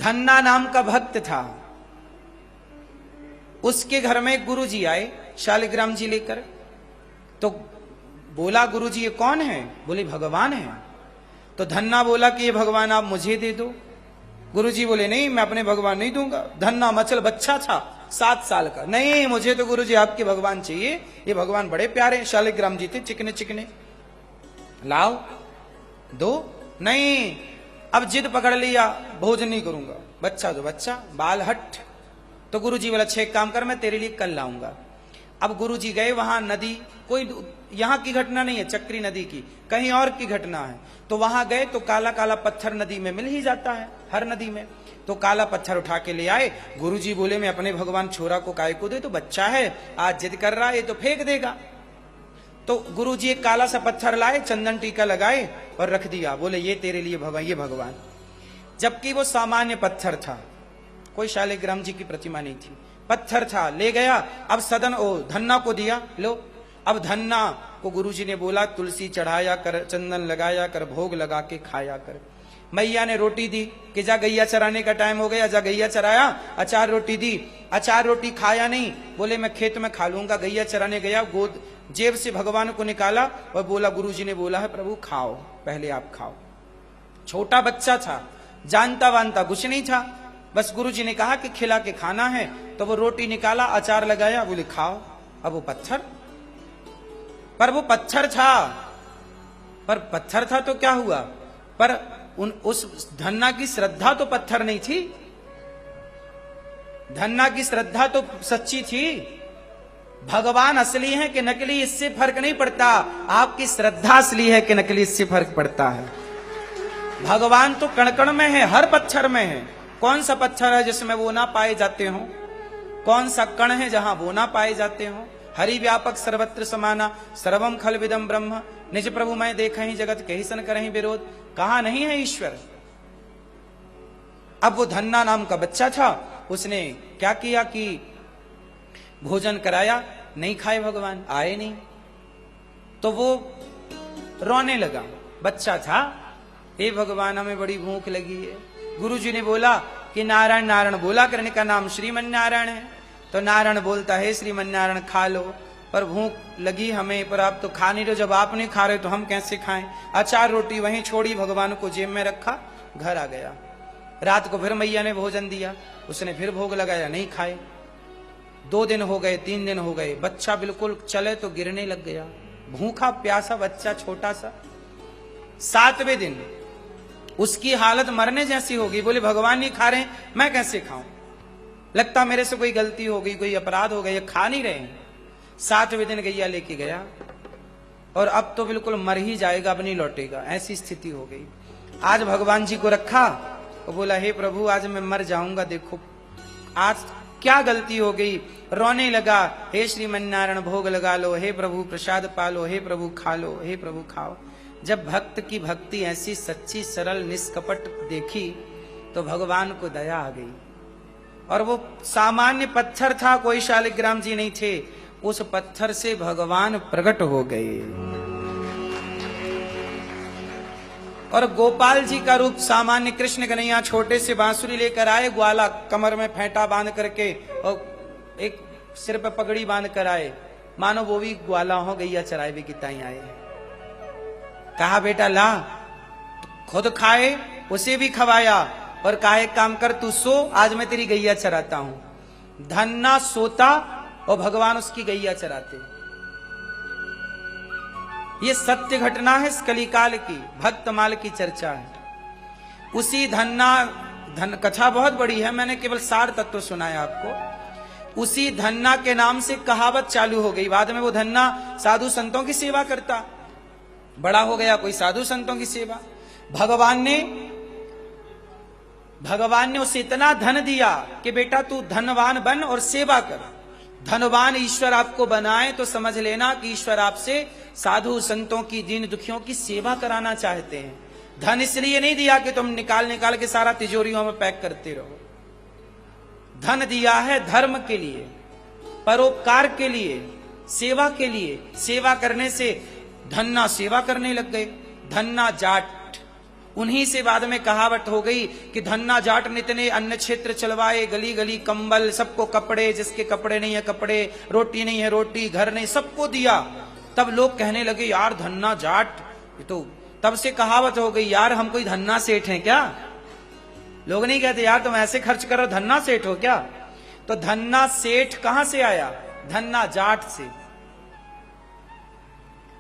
धन्ना नाम का भक्त था। उसके घर में गुरुजी आए शालिग्राम जी लेकर। तो बोला गुरुजी ये कौन है? बोले भगवान है। तो धन्ना बोला कि ये भगवान आप मुझे दे दो। गुरुजी बोले नहीं, मैं अपने भगवान नहीं दूंगा। धन्ना मचल बच्चा था 7 साल का, नहीं मुझे तो गुरुजी आपके भगवान चाहिए, ये भगवान बड़े प्यारे। शालिग्राम जी थे चिकने चिकने, लाओ दो। नहीं, अब जिद पकड़ लिया, भोजन नहीं करूंगा, बच्चा दो बच्चा, बाल हट। तो गुरुजी बोला छह काम कर, मैं तेरे लिए कल लाऊंगा। अब गुरुजी गए वहां, नदी, कोई यहां की घटना नहीं है चक्री नदी की, कहीं और की घटना है। तो वहां गए तो काला काला पत्थर नदी में मिल ही जाता है, हर नदी में। तो काला पत्थर उठा के ले आए। गुरुजी बोले मैं अपने भगवान छोरा को काय को दे, तो बच्चा है आज जिद कर रहा है, ये तो फेंक देगा। तो गुरुजी एक काला सा पत्थर लाए, चंदन टीका लगाए और रख दिया। बोले ये तेरे लिए भगवान, ये भगवान। जबकि वो सामान्य पत्थर था, कोई शालिग्राम जी की प्रतिमा नहीं थी, पत्थर था। ले गया, अब सदन धन्ना को दिया, लो। अब धन्ना को गुरुजी ने बोला तुलसी चढ़ाया कर, चंदन लगाया कर, भोग लगा के खाया कर। मैया ने रोटी दी कि जा गैया चराने का टाइम हो गया, जा गैया चराया। अचार रोटी दी, अचार रोटी खाया नहीं, बोले मैं खेत में खा लूंगा। गैया चराने गया, गोद जेब से भगवान को निकाला और बोला गुरुजी ने बोला है प्रभु खाओ, पहले आप खाओ। छोटा बच्चा था, जानता वानता कुछ नहीं था, बस गुरुजी ने कहा कि खिला के खाना है। तो वो रोटी निकाला, अचार लगाया, बोले खाओ। अब वो पत्थर, पर वो पत्थर था, पर पत्थर था तो क्या हुआ, पर उस धन्ना की श्रद्धा तो पत्थर नहीं थी, धन्ना की श्रद्धा तो सच्ची थी। भगवान असली है कि नकली इससे फर्क नहीं पड़ता, आपकी श्रद्धा असली है कि नकली इससे फर्क पड़ता है। भगवान तो कण-कण में है, हर पत्थर में है। कौन सा पत्थर है जिसमें वो ना पाए जाते हो? कौन सा कण है जहां वो ना पाए जाते हो? हरि व्यापक सर्वत्र समाना, सर्वम खल विदम ब्रह्म, निज प्रभु मैं देखहि जगत कहि सन करहि विरोध। कहां नहीं है ईश्वर? अब वो धन्ना नाम का बच्चा था, उसने क्या किया कि भोजन कराया, नहीं खाए भगवान, आए नहीं। तो वो रोने लगा, बच्चा था, हे भगवान हमें बड़ी भूख लगी है। गुरुजी ने बोला कि नारायण नारायण बोला करने का नाम श्रीमन नारायण है। तो नारायण बोलता है श्रीमन नारायण खा लो, पर भूख लगी हमें, पर आप तो खा नहीं रहे, जब आप नहीं खा रहे तो हम कैसे खाएं। अचार रोटी वहीं छोड़ी, भगवान को जेब में रखा, घर आ गया। रात को फिर मैया ने भोजन दिया, उसने फिर भोग लगाया, नहीं खाए। 2 दिन हो गए, 3 दिन हो गए, बच्चा बिल्कुल चले तो गिरने लग गया, भूखा प्यासा बच्चा छोटा सा। 7वें दिन उसकी हालत मरने जैसी होगी। बोले भगवान नहीं खा रहे, मैं कैसे खाऊं? लगता मेरे से कोई गलती हो गई, कोई अपराध हो गया, खा नहीं रहे। 7वें दिन गैया लेके गया और अब तो बिल्कुल मर ही जाएगा, अब नहीं लौटेगा, ऐसी स्थिति हो गई। आज भगवान जी को रखा और बोला हे प्रभु आज मैं मर जाऊंगा, देखो आज क्या गलती हो गई। रोने लगा, हे श्रीमन नारायण भोग लगा लो, हे प्रभु प्रसाद पालो, हे प्रभु खा लो, हे प्रभु खाओ। जब भक्त की भक्ति ऐसी सच्ची सरल निष्कपट देखी तो भगवान को दया आ गई। और वो सामान्य पत्थर था, कोई शालिग्राम जी नहीं थे, उस पत्थर से भगवान प्रकट हो गए। और गोपाल जी का रूप सामान्य कृष्ण कन्हैया छोटे से बांसुरी लेकर आए, ग्वाला कमर में फेंटा बांध करके और एक सिर पर पगड़ी बांध कर आए, मानो वो भी ग्वाला हो, गैया चराए भी किताई आए। कहा बेटा ला, खुद खाए, उसे भी खवाया और कहा एक काम कर तू सो, आज मैं तेरी गैया चराता हूं। धन्ना सोता और भगवान उसकी गैया चराते। ये सत्य घटना है इस कलिकाल की, भक्तमाल की चर्चा है। उसी धन कथा बहुत बड़ी है, मैंने केवल सार तत्व सुनाया आपको। उसी धन्ना के नाम से कहावत चालू हो गई। बाद में वो धन्ना साधु संतों की सेवा करता, बड़ा हो गया कोई साधु संतों की सेवा। भगवान ने उसे इतना धन दिया कि बेटा तू धनवान बन और सेवा कर। धनवान ईश्वर आपको बनाए तो समझ लेना कि ईश्वर आपसे साधु संतों की, दीन दुखियों की सेवा कराना चाहते हैं। धन इसलिए नहीं दिया कि तुम निकाल निकाल के सारा तिजोरियों में पैक करते रहो। धन दिया है धर्म के लिए, परोपकार के लिए, सेवा के लिए। सेवा करने से धन्ना सेवा करने लग गए। धन्ना जाट, उन्हीं से बाद में कहावत हो गई कि धन्ना जाट नितने अन्न क्षेत्र चलवाए, गली गली कंबल, सबको कपड़े, जिसके कपड़े नहीं है कपड़े, रोटी नहीं है रोटी, घर नहीं, सबको दिया। तब लोग कहने लगे यार धन्ना जाट, ये तो तब से कहावत हो गई यार हम कोई धन्ना सेठ हैं क्या। लोग नहीं कहते यार तुम ऐसे खर्च करो, धन्ना सेठ हो क्या। तो धन्ना सेठ कहां से आया, धन्ना जाट से।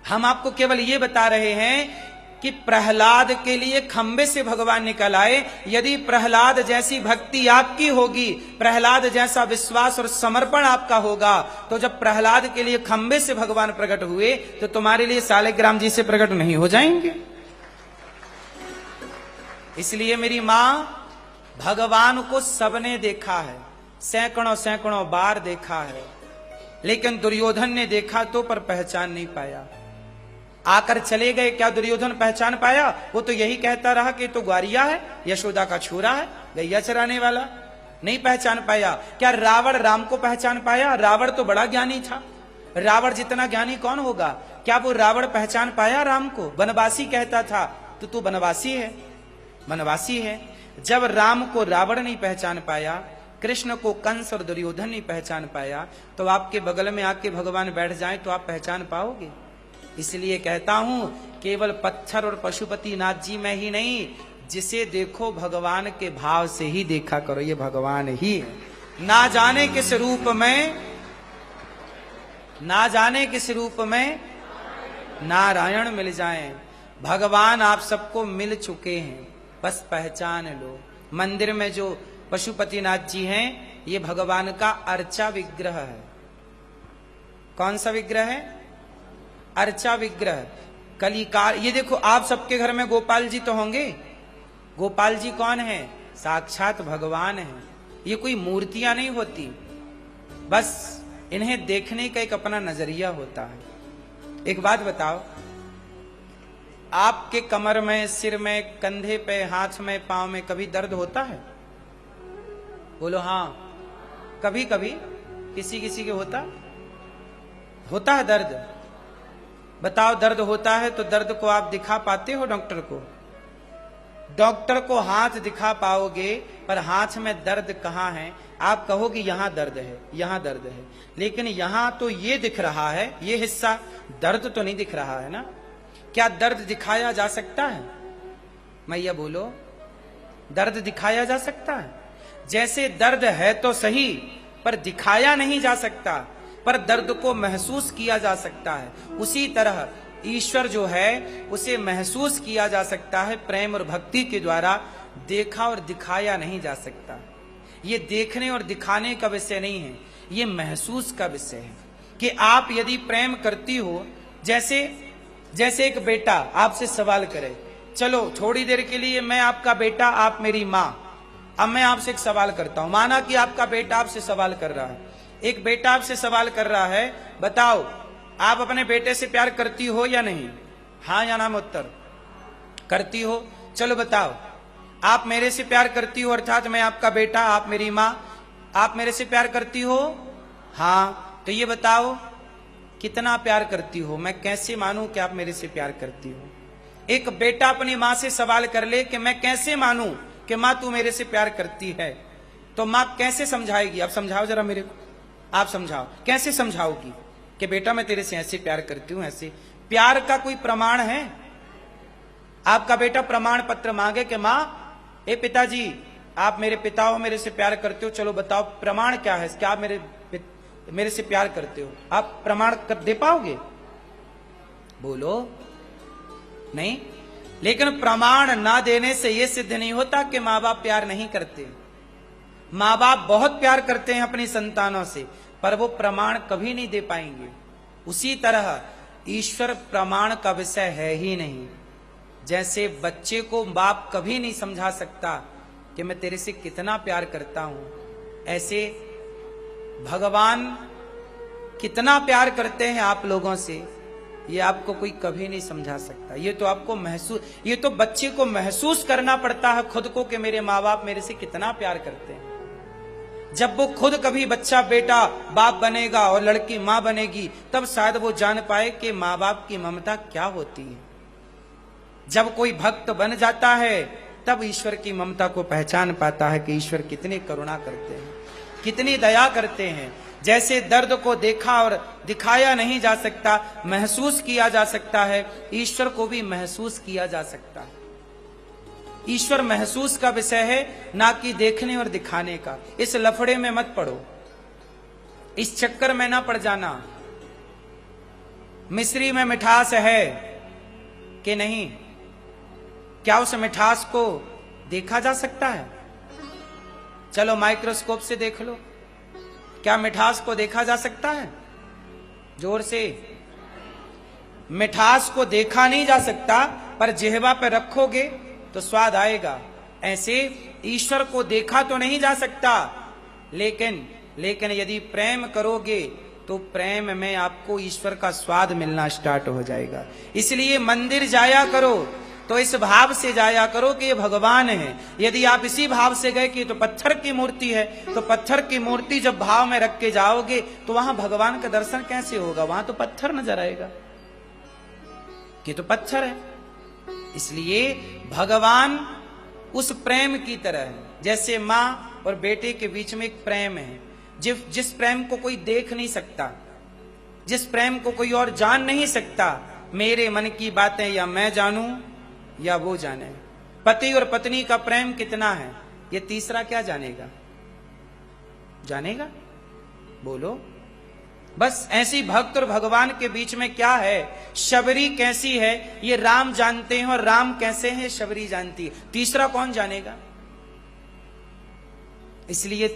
हम आपको केवल ये बता रहे हैं कि प्रहलाद के लिए खंबे से भगवान निकल आए। यदि प्रहलाद जैसी भक्ति आपकी होगी, प्रहलाद जैसा विश्वास और समर्पण आपका होगा, तो जब प्रहलाद के लिए खंबे से भगवान प्रकट हुए तो तुम्हारे लिए सालिग्राम जी से प्रकट नहीं हो जाएंगे। इसलिए मेरी मां, भगवान को सबने देखा है, सैकड़ों सैकड़ों बार देखा है, लेकिन दुर्योधन ने देखा तो पर पहचान नहीं पाया। आकर चले गए, क्या दुर्योधन पहचान पाया? वो तो यही कहता रहा कि तो ग्वारिया है, यशोदा का छोरा है, गैया चराने वाला। नहीं पहचान पाया। क्या रावण राम को पहचान पाया? रावण तो बड़ा ज्ञानी था, रावण जितना ज्ञानी कौन होगा। क्या वो रावण पहचान पाया राम को? वनवासी कहता था, तो तू वनवासी है, वनवासी है। जब राम को रावण नहीं पहचान पाया, कृष्ण को कंस और दुर्योधन नहीं पहचान पाया, तो आपके बगल में आके भगवान बैठ जाएं तो आप पहचान पाओगे। इसलिए कहता हूं केवल पत्थर और पशुपति नाथ जी में ही नहीं, जिसे देखो भगवान के भाव से ही देखा करो, ये भगवान ही है। ना जाने किस रूप में, ना जाने किस रूप में नारायण मिल जाएं। भगवान आप सबको मिल चुके हैं, बस पहचान लो। मंदिर में जो पशुपतिनाथ जी हैं, ये भगवान का अर्चा विग्रह है। कौन सा विग्रह है? अर्चा विग्रह। कलिकाल, ये देखो आप सबके घर में गोपाल जी तो होंगे। गोपाल जी कौन है? साक्षात भगवान है। ये कोई मूर्तियां नहीं होती, बस इन्हें देखने का एक अपना नजरिया होता है। एक बात बताओ, आपके कमर में, सिर में, कंधे पे, हाथ में, पांव में कभी दर्द होता है? बोलो हाँ। कभी कभी किसी किसी के होता है दर्द। बताओ दर्द होता है तो दर्द को आप दिखा पाते हो डॉक्टर को? डॉक्टर को हाथ दिखा पाओगे, पर हाथ में दर्द कहां है? आप कहोगे यहां दर्द है, यहां दर्द है, लेकिन यहां तो ये दिख रहा है, ये हिस्सा, दर्द तो नहीं दिख रहा है ना। क्या दर्द दिखाया जा सकता है? मैया बोलो, दर्द दिखाया जा सकता है? जैसे दर्द है तो सही, पर दिखाया नहीं जा सकता, पर दर्द को महसूस किया जा सकता है। उसी तरह ईश्वर जो है उसे महसूस किया जा सकता है प्रेम और भक्ति के द्वारा, देखा और दिखाया नहीं जा सकता। ये देखने और दिखाने का विषय नहीं है, ये महसूस का विषय है कि आप यदि प्रेम करती हो, जैसे एक बेटा आपसे सवाल करे, चलो थोड़ी देर के लिए मैं आपका बेटा, आप मेरी मां। अब मैं आपसे एक सवाल करता हूं, माना कि आपका बेटा आपसे सवाल कर रहा है, एक बेटा आपसे सवाल कर रहा है, बताओ आप अपने बेटे से प्यार करती हो या नहीं? हाँ या ना में उत्तर करती हो। चलो बताओ, आप मेरे से प्यार करती हो, अर्थात मैं आपका बेटा, आप मेरी मां, आप मेरे से प्यार करती हो? हाँ। तो ये बताओ कितना प्यार करती हो? मैं कैसे मानूं कि आप मेरे से प्यार करती हो? एक बेटा अपनी मां से सवाल कर ले कि मैं कैसे मानूं कि मां तू मेरे से प्यार करती है, तो मां कैसे समझाएगी? आप समझाओ जरा मेरे को, आप समझाओ, कैसे समझाओगी कि बेटा मैं तेरे से ऐसे प्यार करती हूं? ऐसे प्यार का कोई प्रमाण है? आपका बेटा प्रमाण पत्र मांगे कि मां, ए पिताजी आप मेरे पिता हो, मेरे से प्यार करते हो, चलो बताओ प्रमाण क्या है, क्या आप मेरे से प्यार करते हो? आप प्रमाण कर दे पाओगे? बोलो नहीं। लेकिन प्रमाण ना देने से यह सिद्ध नहीं होता कि मां बाप प्यार नहीं करते। मां बाप बहुत प्यार करते हैं अपनी संतानों से, पर वो प्रमाण कभी नहीं दे पाएंगे। उसी तरह ईश्वर प्रमाण का विषय है ही नहीं। जैसे बच्चे को बाप कभी नहीं समझा सकता कि मैं तेरे से कितना प्यार करता हूं, ऐसे भगवान कितना प्यार करते हैं आप लोगों से, ये आपको कोई कभी नहीं समझा सकता। ये तो आपको महसूस, ये तो बच्चे को महसूस करना पड़ता है खुद को कि मेरे माँ बाप मेरे से कितना प्यार करते हैं। जब वो खुद कभी बच्चा बेटा बाप बनेगा और लड़की मां बनेगी, तब शायद वो जान पाए कि माँ बाप की ममता क्या होती है। जब कोई भक्त बन जाता है तब ईश्वर की ममता को पहचान पाता है कि ईश्वर कितने करुणा करते हैं, कितनी दया करते हैं। जैसे दर्द को देखा और दिखाया नहीं जा सकता, महसूस किया जा सकता है, ईश्वर को भी महसूस किया जा सकता है। ईश्वर महसूस का विषय है, ना कि देखने और दिखाने का। इस लफड़े में मत पड़ो, इस चक्कर में ना पड़ जाना। मिश्री में मिठास है कि नहीं? क्या उस मिठास को देखा जा सकता है? चलो माइक्रोस्कोप से देख लो, क्या मिठास को देखा जा सकता है? जोर से। मिठास को देखा नहीं जा सकता, पर जिह्वा पे रखोगे तो स्वाद आएगा। ऐसे ईश्वर को देखा तो नहीं जा सकता, लेकिन यदि प्रेम करोगे तो प्रेम में आपको ईश्वर का स्वाद मिलना स्टार्ट हो जाएगा। इसलिए मंदिर जाया करो तो इस भाव से जाया करो कि ये भगवान है। यदि आप इसी भाव से गए कि तो पत्थर की मूर्ति है, तो पत्थर की मूर्ति जब भाव में रख के जाओगे तो वहां भगवान का दर्शन कैसे होगा? वहां तो पत्थर नजर आएगा कि तो पत्थर है। इसलिए भगवान उस प्रेम की तरह है, जैसे माँ और बेटे के बीच में एक प्रेम है, जिस प्रेम को कोई देख नहीं सकता, जिस प्रेम को कोई और जान नहीं सकता। मेरे मन की बातें या मैं जानूं या वो जाने। पति और पत्नी का प्रेम कितना है, ये तीसरा क्या जानेगा? जानेगा? बोलो। बस ऐसी भक्त और भगवान के बीच में क्या है, शबरी कैसी है ये राम जानते हैं, और राम कैसे हैं शबरी जानती है। तीसरा कौन जानेगा? इसलिए तो